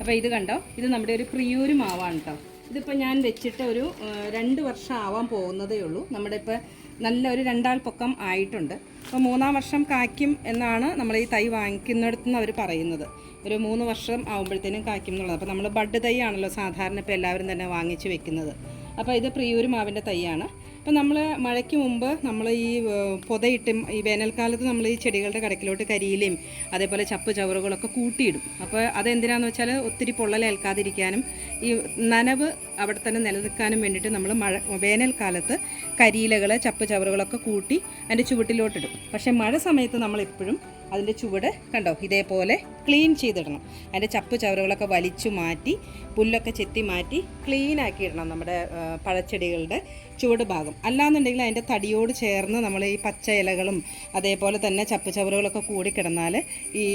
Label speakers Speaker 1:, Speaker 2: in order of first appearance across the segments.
Speaker 1: അപ്പോൾ ഇത് കണ്ടോ, ഇത് നമ്മുടെ ഒരു പ്രിയൂര് മാവാണ് കേട്ടോ. ഇതിപ്പോൾ ഞാൻ വെച്ചിട്ട് ഒരു 2 വർഷം ആവാൻ പോകുന്നതേ ഉള്ളൂ. നമ്മുടെ ഇപ്പോൾ നല്ല ഒരു 2 ആൾ പൊക്കം ആയിട്ടുണ്ട്. അപ്പോൾ 3-ാം വർഷം കായ്ക്കും എന്നാണ് നമ്മൾ ഈ തൈ വാങ്ങിക്കുന്നിടത്തുനിന്ന് അവർ പറയുന്നത്. ഒരു 3 വർഷം ആകുമ്പോഴത്തേനും കായ്ക്കും എന്നുള്ളത്. അപ്പോൾ നമ്മൾ ബഡ് തൈ ആണല്ലോ സാധാരണ ഇപ്പോൾ എല്ലാവരും തന്നെ വാങ്ങിച്ച് വെക്കുന്നത്. അപ്പോൾ ഇത് പ്രിയൂര് മാവിൻ്റെ തൈയാണ്. അപ്പോൾ നമ്മൾ മഴയ്ക്ക് മുമ്പ് നമ്മൾ ഈ പൊതയിട്ട് ഈ വേനൽക്കാലത്ത് നമ്മൾ ഈ ചെടികളുടെ കടക്കിലോട്ട് കരിയിലയും അതേപോലെ ചപ്പ് ചവറുകളൊക്കെ കൂട്ടിയിടും. അപ്പോൾ അതെന്തിനാണെന്ന് വെച്ചാൽ ഒത്തിരി പൊള്ളലേൽക്കാതിരിക്കാനും ഈ നനവ് അവിടെ തന്നെ നിലനിൽക്കാനും വേണ്ടിയിട്ട് നമ്മൾ വേനൽക്കാലത്ത് കരിയിലകൾ ചപ്പ് ചവറുകളൊക്കെ കൂട്ടി അതിൻ്റെ ചുവട്ടിലോട്ടിടും. പക്ഷേ മഴ സമയത്ത് നമ്മളെപ്പോഴും അതിൻ്റെ ചുവട് കണ്ടോ ഇതേപോലെ ക്ലീൻ ചെയ്തിടണം. അതിൻ്റെ ചപ്പ് ചവറുകളൊക്കെ വലിച്ചു മാറ്റി പുല്ലൊക്കെ ചെത്തി മാറ്റി ക്ലീനാക്കി ഇടണം നമ്മുടെ പഴച്ചെടികളുടെ ചുവട് ഭാഗം. അല്ലാന്നുണ്ടെങ്കിൽ അതിൻ്റെ തടിയോട് ചേർന്ന് നമ്മൾ ഈ പച്ച ഇലകളും അതേപോലെ തന്നെ ചപ്പ് ചവറുകളൊക്കെ കൂടി കിടന്നാൽ ഈ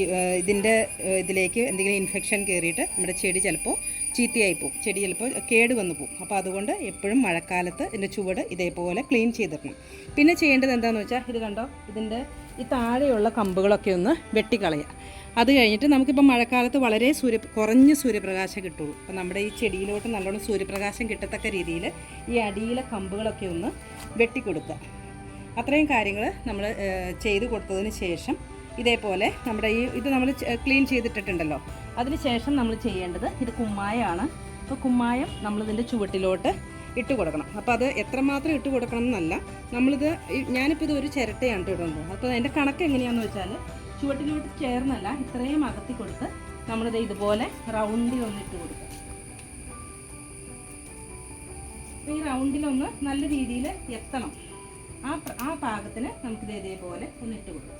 Speaker 1: ഇതിലേക്ക് എന്തെങ്കിലും ഇൻഫെക്ഷൻ കയറിയിട്ട് നമ്മുടെ ചെടി ചിലപ്പോൾ ചീത്തയായി പോകും, ചെടി ചിലപ്പോൾ കേട് വന്നു പോകും. അപ്പോൾ അതുകൊണ്ട് എപ്പോഴും മഴക്കാലത്ത് ഇതിൻ്റെ ചുവട് ഇതേപോലെ ക്ലീൻ ചെയ്തിടണം. പിന്നെ ചെയ്യേണ്ടത് എന്താണെന്ന് വെച്ചാൽ ഇത് കണ്ടോ, ഇതിൻ്റെ ഈ താഴെയുള്ള കമ്പുകളൊക്കെ ഒന്ന് വെട്ടിക്കളയുക. അത് കഴിഞ്ഞിട്ട് നമുക്കിപ്പോൾ മഴക്കാലത്ത് വളരെ കുറഞ്ഞ സൂര്യപ്രകാശം കിട്ടുള്ളൂ. അപ്പോൾ നമ്മുടെ ഈ ചെടിയിലോട്ട് നല്ലോണം സൂര്യപ്രകാശം കിട്ടത്തക്ക രീതിയിൽ ഈ അടിയിലെ കമ്പുകളൊക്കെ ഒന്ന് വെട്ടിക്കൊടുക്കുക. അത്രയും കാര്യങ്ങൾ നമ്മൾ ചെയ്ത് കൊടുത്തതിന് ശേഷം ഇതേപോലെ നമ്മുടെ ഇത് നമ്മൾ ക്ലീൻ ചെയ്തിട്ടിട്ടുണ്ടല്ലോ, അതിന് ശേഷം നമ്മൾ ചെയ്യേണ്ടത് ഇത് കുമ്മായമാണ്. അപ്പോൾ കുമ്മായം നമ്മളിതിൻ്റെ ചുവട്ടിലോട്ട് ഇട്ട് കൊടുക്കണം. അപ്പോൾ അത് എത്രമാത്രം ഇട്ട് കൊടുക്കണം എന്നല്ല, ഞാനിപ്പോൾ ഇത് ഒരു ചിരട്ടയാണ് ഇടുന്നത്. അപ്പോൾ അതിൻ്റെ കണക്ക് എങ്ങനെയാണെന്ന് വെച്ചാൽ ചുവട്ടിലോട്ട് ചേർന്നല്ല, ഇത്രയും അകത്തി കൊടുത്ത് നമ്മളിത് ഇതുപോലെ റൗണ്ടിൽ ഒന്നിട്ട് കൊടുക്കുക. അപ്പോൾ ഈ റൗണ്ടിലൊന്ന് നല്ല രീതിയിൽ എത്തണം. ആ പാകത്തിന് നമുക്കിത് ഇതേപോലെ ഒന്നിട്ട് കൊടുക്കാം.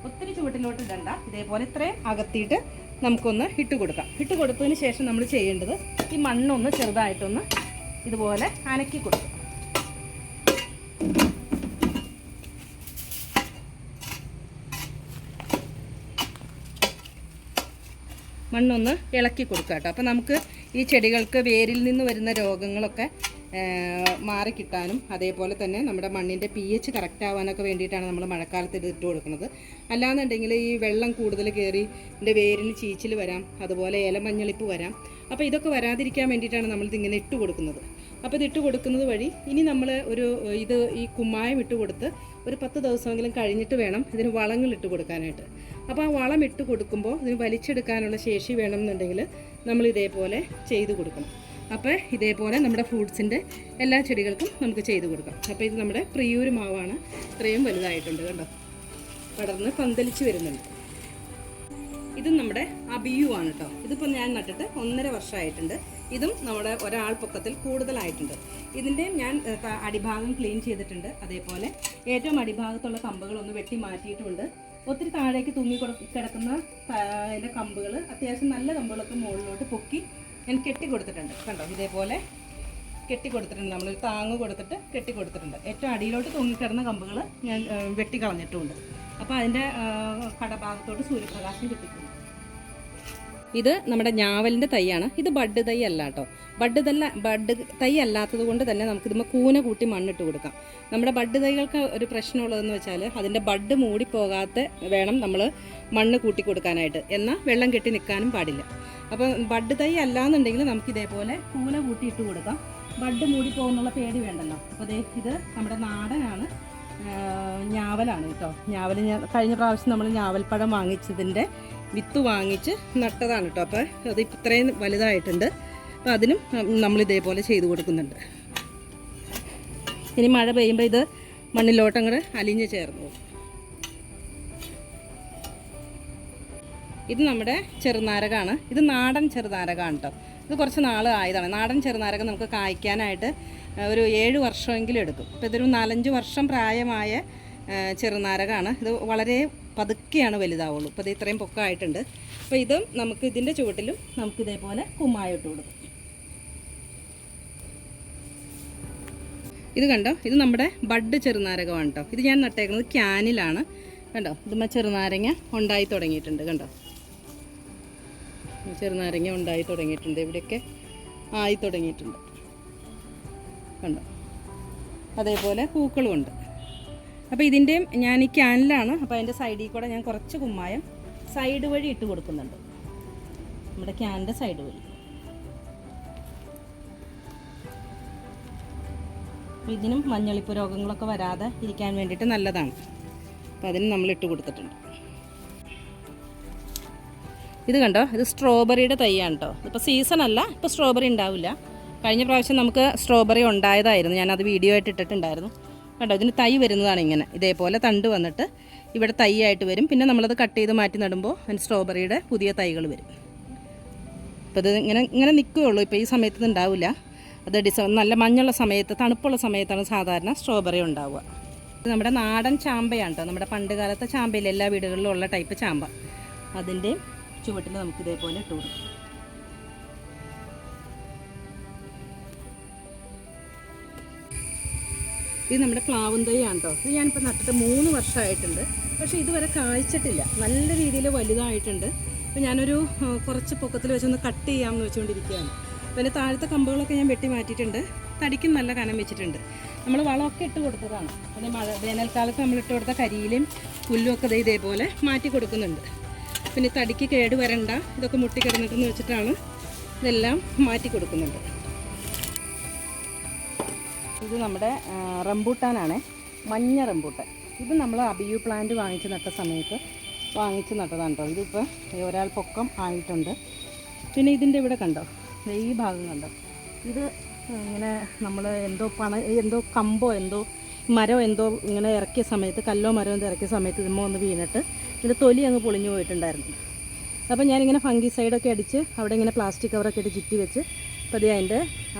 Speaker 1: ഒത്തിരി ചുവട്ടിലോട്ട് ഇടണ്ട, ഇതേപോലെ ഇത്രയും അകത്തിയിട്ട് നമുക്കൊന്ന് ഇട്ട് കൊടുക്കാം. ഇട്ട് കൊടുത്തതിന് ശേഷം നമ്മൾ ചെയ്യേണ്ടത് ഈ മണ്ണൊന്ന് ചെറുതായിട്ടൊന്ന് ഇതുപോലെ അനക്കി കൊടുക്കുക. മണ്ണൊന്ന് ഇളക്കി കൊടുക്കുക കേട്ടോ. അപ്പോൾ നമുക്ക് ഈ ചെടികൾക്ക് വേരിൽ നിന്ന് വരുന്ന രോഗങ്ങളൊക്കെ മാറിക്കിട്ടാനും അതേപോലെ തന്നെ നമ്മുടെ മണ്ണിൻ്റെ pH കറക്റ്റ് ആവാനൊക്കെ വേണ്ടിയിട്ടാണ് നമ്മൾ മഴക്കാലത്ത് ഇത് ഇട്ട് കൊടുക്കുന്നത്. അല്ലാന്നുണ്ടെങ്കിൽ ഈ വെള്ളം കൂടുതൽ കയറി ഇതിൻ്റെ വേരിന് ചീച്ചിൽ വരാം, അതുപോലെ ഇലമഞ്ഞളിപ്പ് വരാം. അപ്പോൾ ഇതൊക്കെ വരാതിരിക്കാൻ വേണ്ടിയിട്ടാണ് നമ്മളിതിങ്ങനെ ഇട്ട് കൊടുക്കുന്നത്. അപ്പോൾ ഇത് ഇട്ട് കൊടുക്കുന്നത് വഴി ഇനി നമ്മൾ ഈ കുമ്മായം ഇട്ട് കൊടുത്ത് ഒരു 10 ദിവസമെങ്കിലും കഴിഞ്ഞിട്ട് വേണം ഇതിന് വളങ്ങൾ ഇട്ട് കൊടുക്കാനായിട്ട്. അപ്പോൾ ആ വളം ഇട്ട് കൊടുക്കുമ്പോൾ ഇതിന് വലിച്ചെടുക്കാനുള്ള ശേഷി വേണമെന്നുണ്ടെങ്കിൽ നമ്മൾ ഇതേപോലെ ചെയ്ത് കൊടുക്കണം. അപ്പോൾ ഇതേപോലെ നമ്മുടെ ഫ്രൂട്ട്സിൻ്റെ എല്ലാ ചെടികൾക്കും നമുക്ക് ചെയ്ത് കൊടുക്കാം. അപ്പോൾ ഇത് നമ്മുടെ പ്രിയൂര് മാവാണ്. ഇത്രയും വലുതായിട്ടുണ്ട് കണ്ടോ, പടർന്ന് പന്തലിച്ച് വരുന്നുണ്ട്. ഇതും നമ്മുടെ അബിയു ആണ് കേട്ടോ. ഇതിപ്പോൾ ഞാൻ നട്ടിട്ട് 1.5 വർഷമായിട്ടുണ്ട്. ഇതും നമ്മുടെ ഒരാൾ പൊക്കത്തിൽ കൂടുതലായിട്ടുണ്ട്. ഇതിൻ്റെ ഞാൻ അടിഭാഗം ക്ലീൻ ചെയ്തിട്ടുണ്ട്. അതേപോലെ ഏറ്റവും അടിഭാഗത്തുള്ള കമ്പുകളൊന്ന് വെട്ടി മാറ്റിയിട്ടുണ്ട്. ഒത്തിരി താഴേക്ക് തൂങ്ങി കിടക്കുന്ന അതിൻ്റെ കമ്പുകൾ, അത്യാവശ്യം നല്ല കമ്പുകളൊക്കെ മുകളിലോട്ട് പൊക്കി ഞാൻ കെട്ടി കൊടുത്തിട്ടുണ്ട്. കണ്ടോ ഇതേപോലെ കെട്ടി കൊടുത്തിട്ടുണ്ട്. നമ്മൾ താങ്ങ് കൊടുത്തിട്ട് കെട്ടി കൊടുത്തിട്ടുണ്ട്. ഏറ്റവും അടിയിലോട്ട് തൂങ്ങിക്കിടന്ന കമ്പുകൾ ഞാൻ വെട്ടിക്കളഞ്ഞിട്ടുമുണ്ട്. അപ്പോൾ അതിൻ്റെ കടഭാഗത്തോട്ട് സൂര്യപ്രകാശം കിട്ടിയിട്ടുണ്ട്. ഇത് നമ്മുടെ ഞാവലിൻ്റെ തൈയാണ്. ഇത് ബഡ് തൈ അല്ല കേട്ടോ. ബഡ് തൈ അല്ലാത്തത് കൊണ്ട് തന്നെ നമുക്കിതുമ്പോൾ കൂന കൂട്ടി മണ്ണിട്ട് കൊടുക്കാം. നമ്മുടെ ബഡ് തൈകൾക്ക് ഒരു പ്രശ്നമുള്ളതെന്ന് വെച്ചാൽ അതിൻ്റെ ബഡ് മൂടിപ്പോകാതെ വേണം നമ്മൾ മണ്ണ് കൂട്ടി കൊടുക്കാനായിട്ട്. എന്നാൽ വെള്ളം കെട്ടി നിൽക്കാനും പാടില്ല. അപ്പോൾ ബഡ് തൈ അല്ലാന്നുണ്ടെങ്കിൽ നമുക്കിതേപോലെ കൂന കൂട്ടി ഇട്ട് കൊടുക്കാം. ബഡ് മൂടിപ്പോകുന്നുള്ള പേടി വേണ്ടല്ലോ. അപ്പോൾ ഇത് നമ്മുടെ നാടനാണ്, ഞാവലാണ് കേട്ടോ. ഞാവൽ കഴിഞ്ഞ പ്രാവശ്യം നമ്മൾ ഞാവൽപ്പഴം വാങ്ങിച്ചതിൻ്റെ വിത്ത് വാങ്ങിച്ച് നട്ടതാണ് കേട്ടോ. അപ്പോൾ അത് ഇത്രയും വലുതായിട്ടുണ്ട്. അപ്പോൾ അതിനും നമ്മളിതേപോലെ ചെയ്ത് കൊടുക്കുന്നുണ്ട്. ഇനി മഴ പെയ്യുമ്പോൾ ഇത് മണ്ണിലോട്ടങ്ങോട്ട് അലിഞ്ഞ് ചേർന്നു പോകും. ഇത് നമ്മുടെ ചെറുനാരകമാണ്. ഇത് നാടൻ ചെറുനാരകമാണ് കേട്ടോ. ഇത് കുറച്ച് നാൾ ആയതാണ്. നാടൻ ചെറുനാരകം നമുക്ക് കായ്ക്കാനായിട്ട് ഒരു 7 വർഷമെങ്കിലും എടുക്കും. അപ്പോൾ ഇതൊരു 4-5 വർഷം പ്രായമായ ചെറുനാരകമാണ്. ഇത് വളരെ പതുക്കെയാണ് വലുതാവുള്ളൂ. അപ്പോൾ ഇത് ഇത്രയും പൊക്കമായിട്ടുണ്ട്. അപ്പോൾ ഇതും നമുക്ക് ഇതിൻ്റെ ചുവട്ടിലും നമുക്കിതേപോലെ കുമ്മായം ഇട്ട് കൊടുക്കും. ഇത് കണ്ടോ, ഇത് നമ്മുടെ ബഡ് ചെറുനാരകമാണ് കേട്ടോ. ഇത് ഞാൻ നട്ടേക്കുന്നത് ക്യാനിലാണ്. കണ്ടോ, ഇതുമ്മ ചെറുനാരങ്ങ ഉണ്ടായി തുടങ്ങിയിട്ടുണ്ട്. കണ്ടോ, ചെറുനാരങ്ങ ഉണ്ടായി തുടങ്ങിയിട്ടുണ്ട്. ഇവിടെയൊക്കെ ആയി തുടങ്ങിയിട്ടുണ്ട്. കണ്ടോ, അതേപോലെ പൂക്കളുമുണ്ട്. അപ്പോൾ ഇതിൻ്റെയും ഞാൻ ഈ ക്യാനിലാണ്. അപ്പോൾ അതിൻ്റെ സൈഡിൽ കൂടെ ഞാൻ കുറച്ച് കുമ്മായം സൈഡ് വഴി ഇട്ട് കൊടുക്കുന്നുണ്ട്. നമ്മുടെ ക്യാനിൻ്റെ സൈഡ് വഴി. ഇതിനും മഞ്ഞളിപ്പ് രോഗങ്ങളൊക്കെ വരാതെ ഇരിക്കാൻ വേണ്ടിയിട്ട് നല്ലതാണ്. അപ്പോൾ അതിന് നമ്മൾ ഇട്ട് കൊടുത്തിട്ടുണ്ട്. ഇത് കണ്ടോ, ഇത് സ്ട്രോബെറിയുടെ തൈയാണ് കേട്ടോ. ഇതിപ്പോൾ സീസൺ അല്ല, ഇപ്പോൾ സ്ട്രോബെറി ഉണ്ടാവില്ല. കഴിഞ്ഞ പ്രാവശ്യം നമുക്ക് സ്ട്രോബെറി ഉണ്ടായതായിരുന്നു, ഞാനത് വീഡിയോ ആയിട്ട് ഇട്ടിട്ടുണ്ടായിരുന്നു. കണ്ടോ, ഇതിന് തൈ വരുന്നതാണ് ഇങ്ങനെ. ഇതേപോലെ തണ്ട് വന്നിട്ട് ഇവിടെ തൈ ആയിട്ട് വരും. പിന്നെ നമ്മളത് കട്ട് ചെയ്ത് മാറ്റി നടുമ്പോൾ അതിന് സ്ട്രോബെറിയുടെ പുതിയ തൈകൾ വരും. അപ്പോൾ ഇത് ഇങ്ങനെ നിൽക്കുകയുള്ളൂ. ഇപ്പോൾ ഈ സമയത്ത് ഉണ്ടാവില്ല. അത് നല്ല മഞ്ഞുള്ള സമയത്ത്, തണുപ്പുള്ള സമയത്താണ് സാധാരണ സ്ട്രോബെറി ഉണ്ടാവുക. ഇത് നമ്മുടെ നാടൻ ചാമ്പയാണ് കേട്ടോ. നമ്മുടെ പണ്ട് കാലത്തെ ചാമ്പയിൽ എല്ലാ വീടുകളിലും ഉള്ള ടൈപ്പ് ചാമ്പ. അതിൻ്റെ ചുവട്ടിൽ നമുക്ക് ഇതേപോലെ ഇട്ട് കൊടുക്കും. ഇത് നമ്മുടെ പ്ലാവും തൈയാണ് കേട്ടോ. ഇത് ഞാനിപ്പോൾ നട്ടിട്ട് 3 വർഷമായിട്ടുണ്ട്. പക്ഷേ ഇതുവരെ കായ്ച്ചിട്ടില്ല. നല്ല രീതിയിൽ വലുതായിട്ടുണ്ട്. അപ്പോൾ ഞാനൊരു കുറച്ച് പൊക്കത്തിൽ വെച്ചൊന്ന് കട്ട് ചെയ്യാമെന്ന് വെച്ചുകൊണ്ടിരിക്കുകയാണ്. പിന്നെ താഴത്തെ കമ്പുകളൊക്കെ ഞാൻ വെട്ടി മാറ്റിയിട്ടുണ്ട്. തടിക്കും നല്ല കനം വെച്ചിട്ടുണ്ട്. നമ്മൾ വളമൊക്കെ ഇട്ട് കൊടുത്തതാണ്. പിന്നെ വേനൽക്കാലത്ത് നമ്മൾ ഇട്ട് കൊടുത്ത കരിയിലും പുല്ലും ഒക്കെ ഇതേപോലെ മാറ്റി കൊടുക്കുന്നുണ്ട്. പിന്നെ തടിക്ക് കേട് വരണ്ട, ഇതൊക്കെ മുട്ടിക്കിടന്നിട്ടെന്ന് വെച്ചിട്ടാണ് ഇതെല്ലാം മാറ്റി കൊടുക്കുന്നുണ്ട്. ഇത് നമ്മുടെ റംബൂട്ടാനാണ്, മഞ്ഞ റംബൂട്ടാൻ. ഇത് നമ്മൾ അബിയു പ്ലാന്റ് വാങ്ങിച്ച് നട്ട സമയത്ത് വാങ്ങിച്ച് നട്ടതാണ് കേട്ടോ. ഇതിപ്പോൾ ഒരാൾ പൊക്കം ആയിട്ടുണ്ട്. പിന്നെ ഇതിൻ്റെ ഇവിടെ കണ്ടോ, ഈ ഭാഗം കണ്ടോ, ഇത് ഇങ്ങനെ നമ്മൾ എന്തോ കമ്പോ മരം ഇങ്ങനെ ഇറക്കിയ സമയത്ത്, കല്ലോ മരം എന്തോ ഇറക്കിയ സമയത്ത് ഇതുമ്മ ഒന്ന് വീണിട്ട് ഇതിൻ്റെ തൊലി അങ്ങ് പൊളിഞ്ഞു പോയിട്ടുണ്ടായിരുന്നു. അപ്പോൾ ഞാനിങ്ങനെ ഫംഗിസൈഡൊക്കെ അടിച്ച് അവിടെ ഇങ്ങനെ പ്ലാസ്റ്റിക് കവറൊക്കെ ഇട്ട് ചുറ്റി വെച്ച് അപ്പോൾ അതിൻ്റെ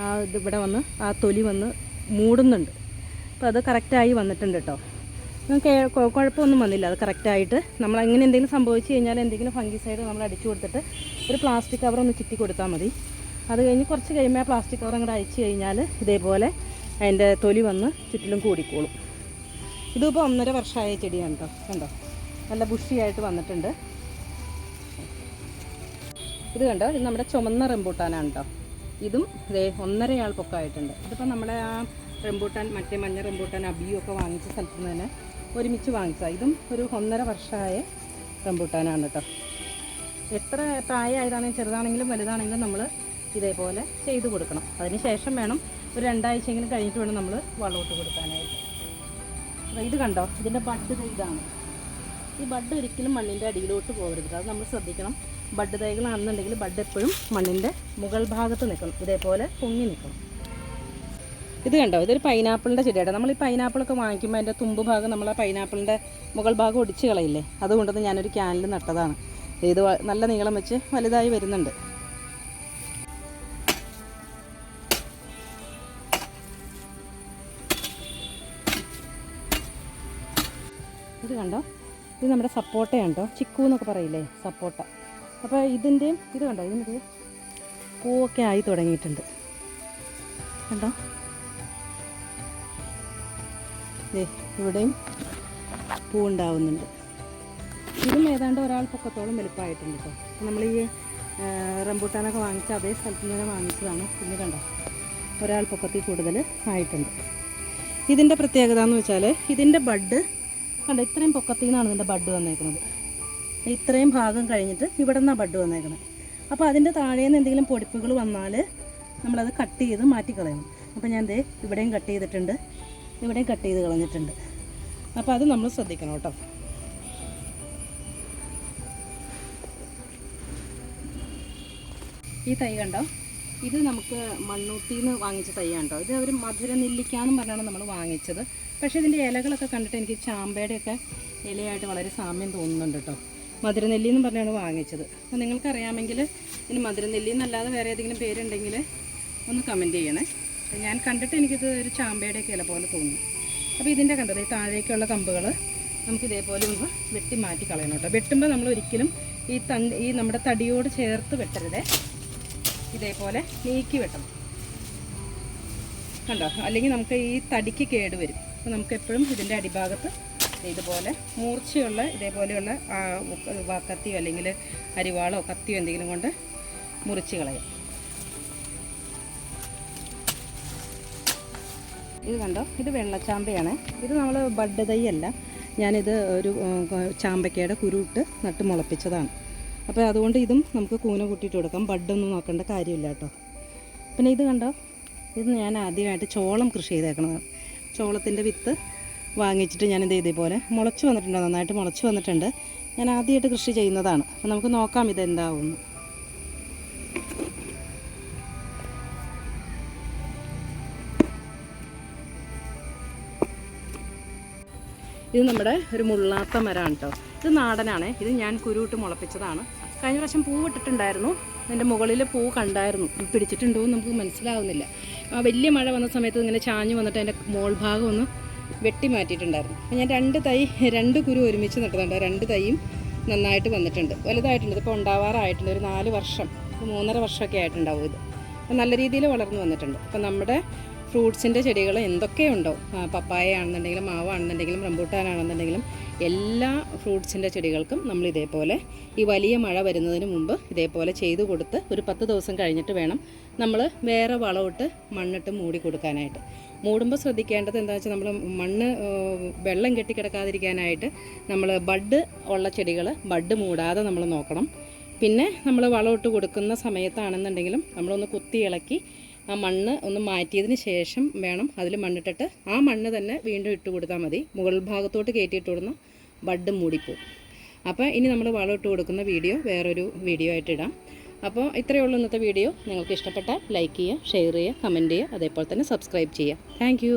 Speaker 1: ഇവിടെ വന്ന് ആ തൊലി വന്ന് മൂടുന്നുണ്ട്. അപ്പോൾ അത് കറക്റ്റായി വന്നിട്ടുണ്ട് കേട്ടോ. നമുക്ക് കുഴപ്പമൊന്നും വന്നില്ല. അത് കറക്റ്റായിട്ട് നമ്മൾ അങ്ങനെ എന്തെങ്കിലും സംഭവിച്ച് കഴിഞ്ഞാൽ എന്തെങ്കിലും ഫംഗിസൈഡ് നമ്മൾ അടിച്ചു കൊടുത്തിട്ട് ഒരു പ്ലാസ്റ്റിക് കവർ ഒന്ന് ചുറ്റി കൊടുത്താൽ മതി. അത് കഴിഞ്ഞ് കുറച്ച് കഴിയുമ്പോൾ ആ പ്ലാസ്റ്റിക് കവർ അങ്ങോട്ട് അയച്ചു കഴിഞ്ഞാൽ ഇതേപോലെ അതിൻ്റെ തൊലി വന്ന് ചുറ്റിലും കൂടിക്കോളും. ഇതിപ്പോൾ 1.5 വർഷമായ ചെടിയാണ് കേട്ടോ. കണ്ടോ, നല്ല ബുഷിയായിട്ട് വന്നിട്ടുണ്ട്. ഇത് കണ്ടോ, ഇത് നമ്മുടെ ചുമന്ന റംബൂട്ടാനാണ് കേട്ടോ. ഇതും 1.5 ആൾ പൊക്കമായിട്ടുണ്ട്. ഇതിപ്പോൾ നമ്മുടെ ആ റംബൂട്ടാൻ, മറ്റേ മഞ്ഞ റംബൂട്ടാൻ അബിയും ഒക്കെ വാങ്ങിച്ച സ്ഥലത്ത് നിന്ന് തന്നെ ഒരുമിച്ച് വാങ്ങിച്ചതാണ്. ഇതും ഒരു 1.5 വർഷമായ റംബൂട്ടാനാണ് കേട്ടോ. എത്ര പ്രായമായതാണെങ്കിലും ചെറുതാണെങ്കിലും വലുതാണെങ്കിലും നമ്മൾ ഇതേപോലെ ചെയ്ത് കൊടുക്കണം. അതിന് ശേഷം വേണം, ഒരു 2 ആഴ്ചയെങ്കിലും കഴിഞ്ഞിട്ട് വേണം നമ്മൾ വളമിട്ട് കൊടുക്കാനായിട്ട്. അപ്പോൾ ഇത് കണ്ടോ, ഇതിൻ്റെ ബഡ് ഇതാണ്. ഈ ബഡ് ഒരിക്കലും മണ്ണിൻ്റെ അടിയിലോട്ട് പോകരുത്. അത് നമ്മൾ ശ്രദ്ധിക്കണം. ബഡ് തൈകളാണെന്നുണ്ടെങ്കിൽ ബഡ് എപ്പോഴും മണ്ണിൻ്റെ മുകൾ ഭാഗത്ത് നിൽക്കണം, ഇതേപോലെ പൊങ്ങി നിൽക്കണം. ഇത് കണ്ടോ, ഇതൊരു പൈനാപ്പിളിൻ്റെ ചെടിയാണ്. നമ്മൾ ഈ പൈനാപ്പിളൊക്കെ വാങ്ങിക്കുമ്പോൾ അതിൻ്റെ തുമ്പ് ഭാഗം നമ്മൾ ആ പൈനാപ്പിളിൻ്റെ മുകൾ ഭാഗം ഒടിച്ച് കളയില്ലേ, അതുകൊണ്ടത് ഞാനൊരു ക്യാനിൽ നട്ടതാണ്. ഇത് നല്ല നീളം വെച്ച് വലുതായി വരുന്നുണ്ട്. ഇത് കണ്ടോ, ഇത് നമ്മുടെ സപ്പോട്ടയാണ് കേട്ടോ. ചിക്കു എന്നൊക്കെ പറയില്ലേ, സപ്പോട്ട. അപ്പോൾ ഇതിൻ്റെയും ഇത് കണ്ടോ, ഇതിനൊരു പൂവൊക്കെ ആയി തുടങ്ങിയിട്ടുണ്ട്. കണ്ടോ, ഇവിടെയും പൂവുണ്ടാവുന്നുണ്ട്. ഇതും ഏതാണ്ട് ഒരാൾ പൊക്കത്തോളം വലുപ്പമായിട്ടുണ്ട് കേട്ടോ. നമ്മൾ ഈ റംബൂട്ടാനൊക്കെ വാങ്ങിച്ച അതേ സ്ഥലത്ത് നിന്ന് വാങ്ങിച്ചതാണ്. പിന്നെ കണ്ടോ, ഒരാൾ പൊക്കത്തിൽ കൂടുതൽ ആയിട്ടുണ്ട്. ഇതിൻ്റെ പ്രത്യേകത എന്ന് വെച്ചാൽ ഇതിൻ്റെ ബഡ് കണ്ടോ, ഇത്രയും പൊക്കത്തിൽ നിന്നാണ് ഇതിൻ്റെ ബഡ് വന്നേക്കുന്നത്. ഇത്രയും ഭാഗം കഴിഞ്ഞിട്ട് ഇവിടെ നിന്നാണ് ബഡ് വന്നേക്കുന്നത്. അപ്പോൾ അതിൻ്റെ താഴേന്ന് എന്തെങ്കിലും പൊടിപ്പുകൾ വന്നാൽ നമ്മളത് കട്ട് ചെയ്ത് മാറ്റിക്കളയണം. അപ്പോൾ ഞാൻ ദേ ഇവിടെയും കട്ട് ചെയ്തിട്ടുണ്ട്, ഇവിടെയും കട്ട് ചെയ്ത് കളഞ്ഞിട്ടുണ്ട്. അപ്പോൾ അത് നമ്മൾ ശ്രദ്ധിക്കണം കേട്ടോ. ഈ തൈ കണ്ടോ, ഇത് നമുക്ക് മണ്ണൂട്ടിയിൽ നിന്ന് വാങ്ങിച്ച തൈയാണ് കേട്ടോ. ഇത് ഒരു മധുര നെല്ലിക്കാന്നും പറഞ്ഞാണ് നമ്മൾ വാങ്ങിച്ചത്. പക്ഷേ ഇതിൻ്റെ ഇലകളൊക്കെ കണ്ടിട്ട് എനിക്ക് ചാമ്പയുടെയൊക്കെ ഇലയായിട്ട് വളരെ സാമ്യം തോന്നുന്നുണ്ട് കേട്ടോ. മധുരനെല്ലി എന്ന് പറഞ്ഞാണ് വാങ്ങിച്ചത്. അപ്പോൾ നിങ്ങൾക്കറിയാമെങ്കിൽ ഇനി മധുരനെല്ലി എന്നല്ലാതെ വേറെ ഏതെങ്കിലും പേരുണ്ടെങ്കിൽ ഒന്ന് കമൻറ്റ് ചെയ്യണേ. ഞാൻ കണ്ടിട്ട് എനിക്കിത് ഒരു ചാമ്പയുടെയൊക്കെ ഇല പോലെ തോന്നുന്നു. അപ്പോൾ ഇതിൻ്റെ കണ്ടത് ഈ താഴേക്കുള്ള കമ്പുകൾ നമുക്ക് ഇതേപോലെ ഒന്ന് വെട്ടി മാറ്റി കളയണം കേട്ടോ. വെട്ടുമ്പോൾ നമ്മൾ ഒരിക്കലും ഈ നമ്മുടെ തടിയോട് ചേർത്ത് വെട്ടരുതേ, ഇതേപോലെ നീക്കി വെട്ടണം കണ്ടോ, അല്ലെങ്കിൽ നമുക്ക് ഈ തടിക്ക് കേട് വരും. അപ്പോൾ നമുക്ക് എപ്പോഴും ഇതിൻ്റെ അടിഭാഗത്ത് ഇതുപോലെ മൂർച്ചയുള്ള ഇതേപോലെയുള്ള കത്തിയോ അല്ലെങ്കിൽ അരിവാളോ കത്തിയോ എന്തെങ്കിലും കൊണ്ട് മുറിച്ച് കളയാം. ഇത് കണ്ടോ, ഇത് വെള്ളച്ചാമ്പയാണ്. ഇത് നമ്മൾ ബഡ് തൈ അല്ല, ഞാനിത് ഒരു ചാമ്പയ്ക്കയുടെ കുരുവിട്ട് നട്ട് മുളപ്പിച്ചതാണ്. അപ്പോൾ അതുകൊണ്ട് ഇതും നമുക്ക് കൂന കൂട്ടിയിട്ട് കൊടുക്കാം. ബഡൊന്നും നോക്കേണ്ട കാര്യമില്ല കേട്ടോ. പിന്നെ ഇത് കണ്ടോ, ഇത് ഞാൻ ആദ്യമായിട്ട് ചോളം കൃഷി ചെയ്തേക്കണതാണ്. ചോളത്തിൻ്റെ വിത്ത് വാങ്ങിച്ചിട്ട് ഞാനിത് ഇതേപോലെ മുളച്ച് വന്നിട്ടുണ്ട്, നന്നായിട്ട് മുളച്ച് വന്നിട്ടുണ്ട്. ഞാൻ ആദ്യമായിട്ട് കൃഷി ചെയ്യുന്നതാണ്. അപ്പോൾ നമുക്ക് നോക്കാം ഇതെന്താവുന്നു. ഇത് നമ്മുടെ ഒരു മുള്ളാത്ത മരമാണ് കേട്ടോ. ഇത് നാടനാണ്. ഇത് ഞാൻ കുരുവിട്ട് മുളപ്പിച്ചതാണ്. കഴിഞ്ഞ പ്രാവശ്യം പൂ ഇട്ടിട്ടുണ്ടായിരുന്നു. അതിൻ്റെ മുകളിൽ പൂ കണ്ടായിരുന്നു. പിടിച്ചിട്ടുണ്ടോ എന്ന് നമുക്ക് മനസ്സിലാവുന്നില്ല. വലിയ മഴ വന്ന സമയത്ത് ഇങ്ങനെ ചാഞ്ഞ് വന്നിട്ട് അതിൻ്റെ മോൾ ഭാഗം ഒന്ന് വെട്ടി മാറ്റിയിട്ടുണ്ടായിരുന്നു. അപ്പോൾ ഞാൻ രണ്ട് കുരു ഒരുമിച്ച് നട്ടതുണ്ട്. 2 തൈയും നന്നായിട്ട് വന്നിട്ടുണ്ട്, വലുതായിട്ടുണ്ട്. ഇതിപ്പോൾ ഉണ്ടാവാറായിട്ടുണ്ട്. ഒരു 4 വർഷം, 3.5 വർഷമൊക്കെ ആയിട്ടുണ്ടാവും ഇത്. അപ്പോൾ നല്ല രീതിയിൽ വളർന്നു വന്നിട്ടുണ്ട്. അപ്പോൾ നമ്മുടെ ഫ്രൂട്ട്സിൻ്റെ ചെടികൾ എന്തൊക്കെയുണ്ടോ, പപ്പായ ആണെന്നുണ്ടെങ്കിലും മാവാണെന്നുണ്ടെങ്കിലും റംബൂട്ടാനാണെന്നുണ്ടെങ്കിലും എല്ലാ ഫ്രൂട്ട്സിൻ്റെ ചെടികൾക്കും നമ്മൾ ഇതേപോലെ ഈ വലിയ മഴ വരുന്നതിന് മുമ്പ് ഇതേപോലെ ചെയ്തു കൊടുത്ത് ഒരു 10 ദിവസം കഴിഞ്ഞിട്ട് വേണം നമ്മൾ വേറെ വളമിട്ട് മണ്ണിട്ട് മൂടി കൊടുക്കാനായിട്ട്. മൂടുമ്പോൾ ശ്രദ്ധിക്കേണ്ടത് എന്താണെന്ന് വെച്ചാൽ നമ്മൾ മണ്ണ് വെള്ളം കെട്ടിക്കിടക്കാതിരിക്കാനായിട്ട് നമ്മൾ ബഡ് ഉള്ള ചെടികൾ ബഡ് മൂടാതെ നമ്മൾ നോക്കണം. പിന്നെ നമ്മൾ വളമിട്ട് കൊടുക്കുന്ന സമയത്താണെന്നുണ്ടെങ്കിലും നമ്മളൊന്ന് കുത്തി ഇളക്കി ആ മണ്ണ് ഒന്ന് മാറ്റിയതിന് ശേഷം വേണം അതിൽ മണ്ണിട്ടിട്ട് ആ മണ്ണ് തന്നെ വീണ്ടും ഇട്ട് കൊടുത്താൽ മതി. മുകൾ ഭാഗത്തോട്ട് കയറ്റിയിട്ട് കൊടുന്ന ബഡ് മൂടിപ്പോവും. അപ്പോൾ ഇനി നമ്മൾ വളമിട്ട് കൊടുക്കുന്ന വീഡിയോ വേറൊരു വീഡിയോ ആയിട്ട് ഇടാം. അപ്പോൾ ഇത്രയേ ഉള്ളൂ ഇന്നത്തെ വീഡിയോ. നിങ്ങൾക്ക് ഇഷ്ടപ്പെട്ടാൽ ലൈക്ക് ചെയ്യുക, ഷെയർ ചെയ്യുക, കമൻറ്റ് ചെയ്യുക, അതേപോലെ തന്നെ സബ്സ്ക്രൈബ് ചെയ്യുക. താങ്ക്